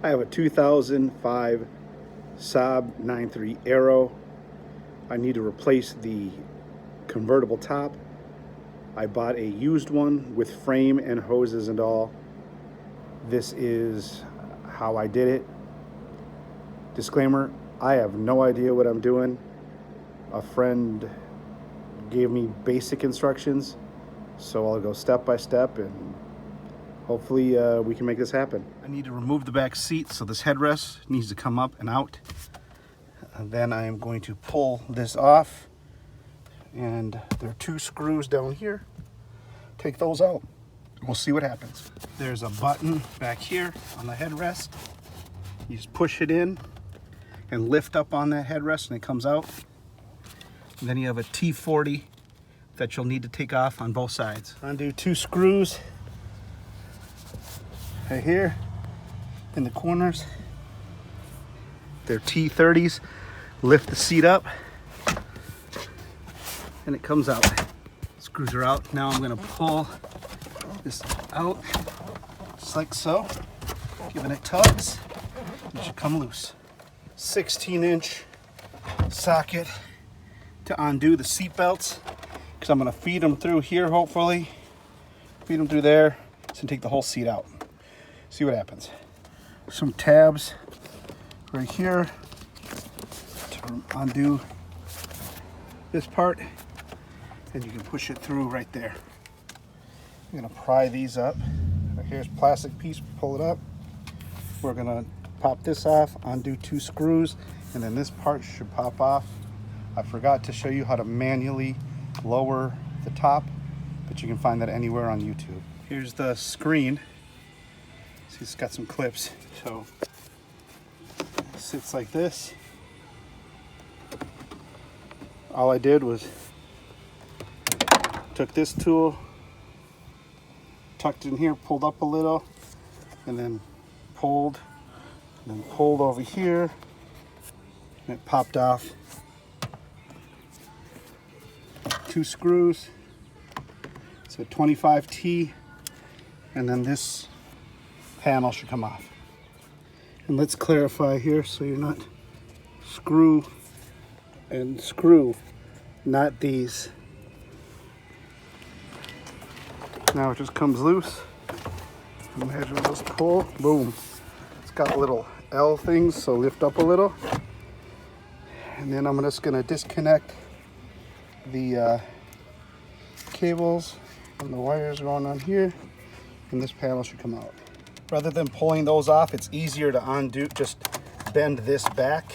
I have a 2005 Saab 9.3 Aero. I need to replace the convertible top. I bought a used one with frame and hoses and all. This is how I did it. Disclaimer, I have no idea what I'm doing. A friend gave me basic instructions, so I'll go step by step and hopefully we can make this happen. I need to remove the back seat, so this headrest needs to come up and out. And then I am going to pull this off, and there are 2 screws down here. Take those out. We'll see what happens. There's a button back here on the headrest. You just push it in and lift up on that headrest and it comes out. And then you have a T40 that you'll need to take off on both sides. Undo 2 screws right here in the corners. They're T30s. Lift the seat up and it comes out. Screws are out. Now I'm going to pull this out just like so. Giving it tugs. It should come loose. 16-inch socket to undo the seat belts, because I'm going to feed them through here, hopefully. Feed them through there. So take the whole seat out. See what happens. Some tabs right here to undo this part, and you can push it through right there. I'm going to pry these up. Here's plastic piece, pull it up. We're going to pop this off, undo 2 screws, and then this part should pop off. I forgot to show you how to manually lower the top, but you can find that anywhere on YouTube. Here's the screen. See, it's got some clips. So it sits like this. All I did was took this tool, tucked it in here, pulled up a little, and then pulled over here, and it popped off. 2 screws, so 25T, and then this panel should come off. And let's clarify here so you're not screw and screw, not these. Now it just comes loose. Imagine we'll just pull, boom. It's got little L things, so lift up a little. And then I'm just gonna disconnect the cables and the wires going on here, and this panel should come out. Rather than pulling those off, it's easier to undo. Just bend this back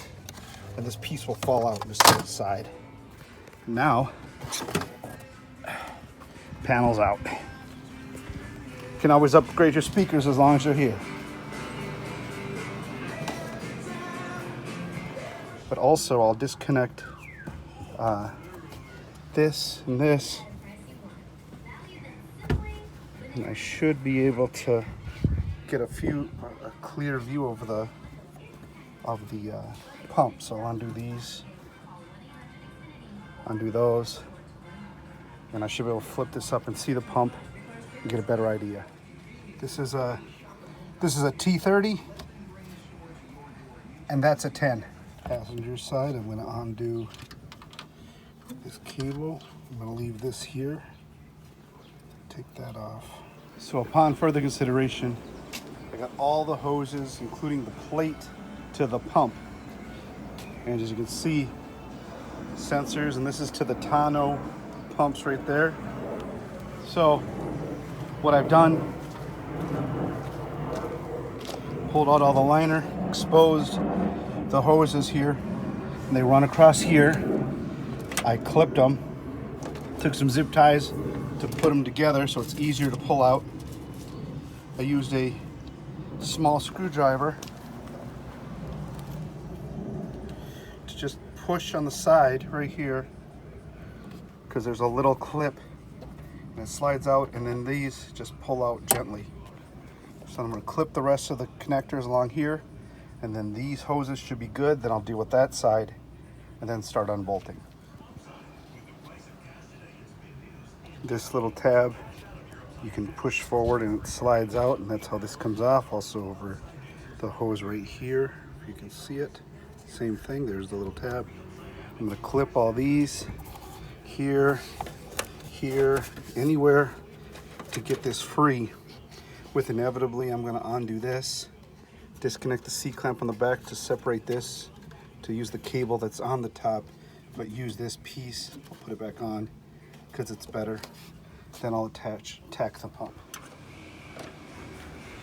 and this piece will fall out just to the side. Now, panel's out. You can always upgrade your speakers as long as they're here. But also I'll disconnect this and this, and I should be able to get a clear view of the pump. So I'll undo these, undo those, and I should be able to flip this up and see the pump and get a better idea. This is a T30, and that's a 10. Passenger side, I'm going to undo this cable. I'm going to leave this here. Take that off. So upon further consideration, I got all the hoses, including the plate to the pump. And as you can see, sensors, and this is to the tonneau pumps right there. So what I've done, pulled out all the liner, exposed the hoses here, and they run across here. I clipped them, took some zip ties to put them together so it's easier to pull out. I used a small screwdriver to just push on the side right here, because there's a little clip and it slides out, and then these just pull out gently. So I'm going to clip the rest of the connectors along here, and then these hoses should be good. Then I'll deal with that side and then start unbolting. This little tab you can push forward and it slides out, and that's how this comes off. Also over the hose right here, if you can see it. Same thing, there's the little tab. I'm gonna clip all these here, here, anywhere to get this free. With inevitably, I'm gonna undo this, disconnect the C-clamp on the back to separate this, to use the cable that's on the top, but use this piece, I'll put it back on, because it's better. Then I'll tack the pump.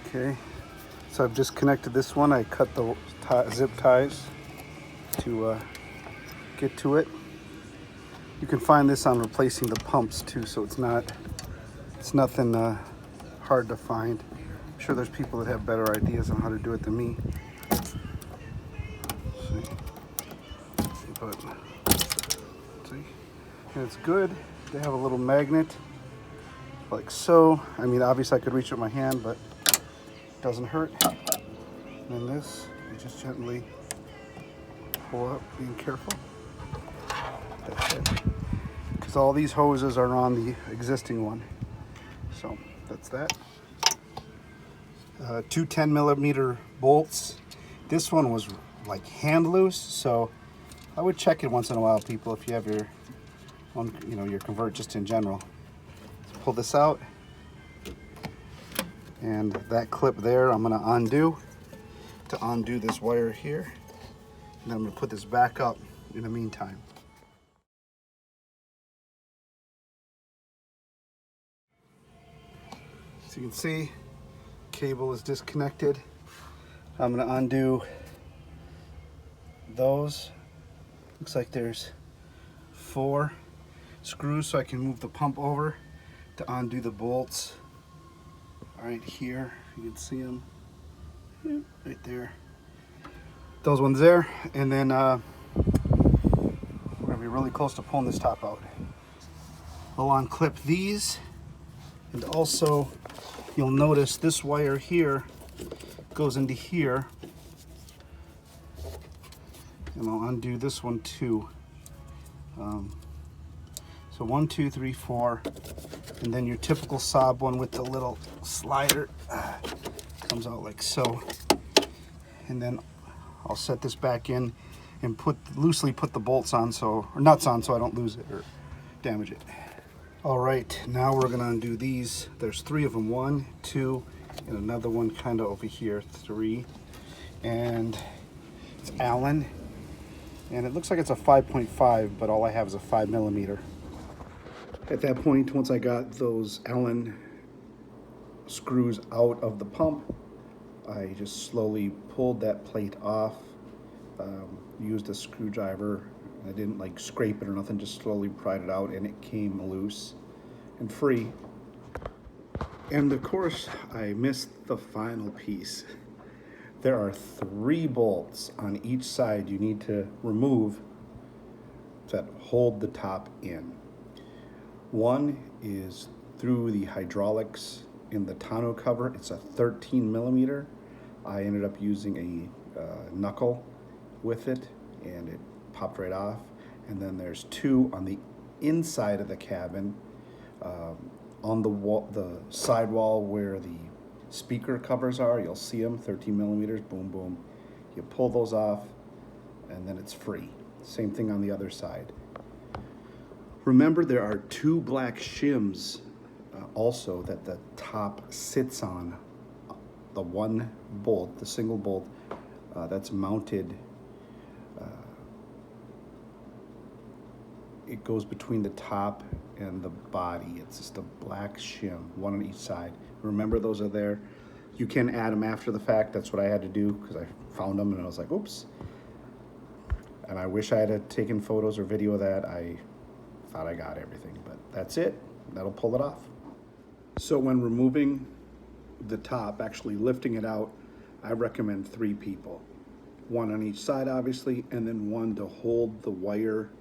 Okay, so I've disconnected this one. I cut the zip ties to get to it. You can find this on replacing the pumps too, so it's nothing hard to find. I'm sure there's people that have better ideas on how to do it than me. But see, and it's good. They have a little magnet like so. I mean, obviously I could reach it with my hand, but it doesn't hurt. And then this, you just gently pull up, being careful. That's it. Because all these hoses are on the existing one. So that's that. Two 10mm bolts. This one was like hand loose, so I would check it once in a while, people, if you have your one, you know, your convert just in general. So pull this out, and that clip there I'm gonna undo to undo this wire here, and then I'm gonna put this back up in the meantime. So you can see, cable is disconnected. I'm gonna undo those. Looks like there's 4 screws, so I can move the pump over to undo the bolts. Right here, you can see them right there. Those ones there, and then we're gonna be really close to pulling this top out. I'll unclip these, and also you'll notice this wire here goes into here, and I'll undo this one too. So 1, 2, 3, 4, and then your typical Saab one with the little slider comes out like so. And then I'll set this back in and loosely put the bolts on, or nuts on, so I don't lose it or damage it. All right, now we're gonna undo these. There's 3 of them, 1, 2, and another one kind of over here, 3. And it's Allen, and it looks like it's a 5.5, but all I have is a 5mm. At that point, once I got those Allen screws out of the pump, I just slowly pulled that plate off, used a screwdriver. I didn't like scrape it or nothing, just slowly pried it out, and it came loose and free. And of course, I missed the final piece. There are 3 bolts on each side you need to remove that hold the top in. One is through the hydraulics in the tonneau cover. It's a 13mm. I ended up using a knuckle with it, and it popped right off. And then there's 2 on the inside of the cabin, on the wall, the sidewall where the speaker covers are. You'll see them, 13mm, boom, boom. You pull those off, and then it's free. Same thing on the other side. Remember, there are 2 black shims also that the top sits on. The one bolt, the single bolt that's mounted, it goes between the top and the body. It's just a black shim, one on each side. Remember, those are there. You can add them after the fact. That's what I had to do because I found them and I was like, oops. And I wish I had taken photos or video of that. I thought I got everything, but that's it. That'll pull it off. So when removing the top, actually lifting it out, I recommend 3 people. 1 on each side, obviously, and then 1 to hold the wire,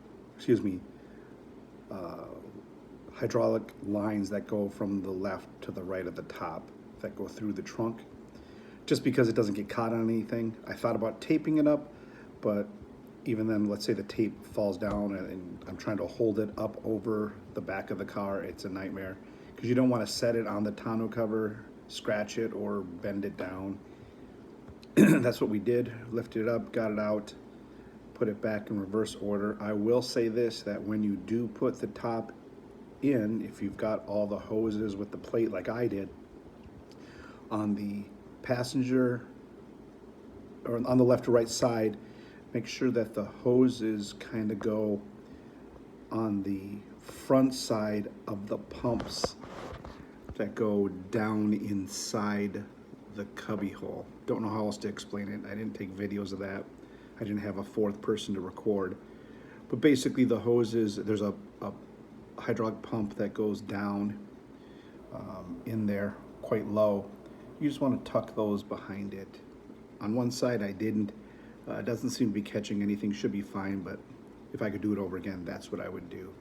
hydraulic lines that go from the left to the right of the top that go through the trunk, just because it doesn't get caught on anything. I thought about taping it up, but even then, let's say the tape falls down and I'm trying to hold it up over the back of the car, it's a nightmare because you don't want to set it on the tonneau cover, scratch it, or bend it down. That's what we did. Lifted it up, got it out, put it back in reverse order. I will say this, that when you do put the top in, if you've got all the hoses with the plate like I did, on the passenger or on the left or right side, make sure that the hoses kind of go on the front side of the pumps that go down inside the cubby hole. Don't know how else to explain it. I didn't take videos of that. I didn't have a fourth person to record. But basically the hoses, there's a hydraulic pump that goes down in there quite low. You just want to tuck those behind it. On one side I didn't. It doesn't seem to be catching anything, should be fine, but if I could do it over again, that's what I would do.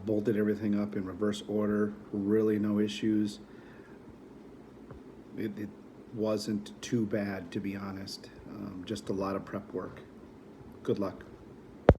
Bolted everything up in reverse order, really no issues. It wasn't too bad, to be honest. Just a lot of prep work. Good luck.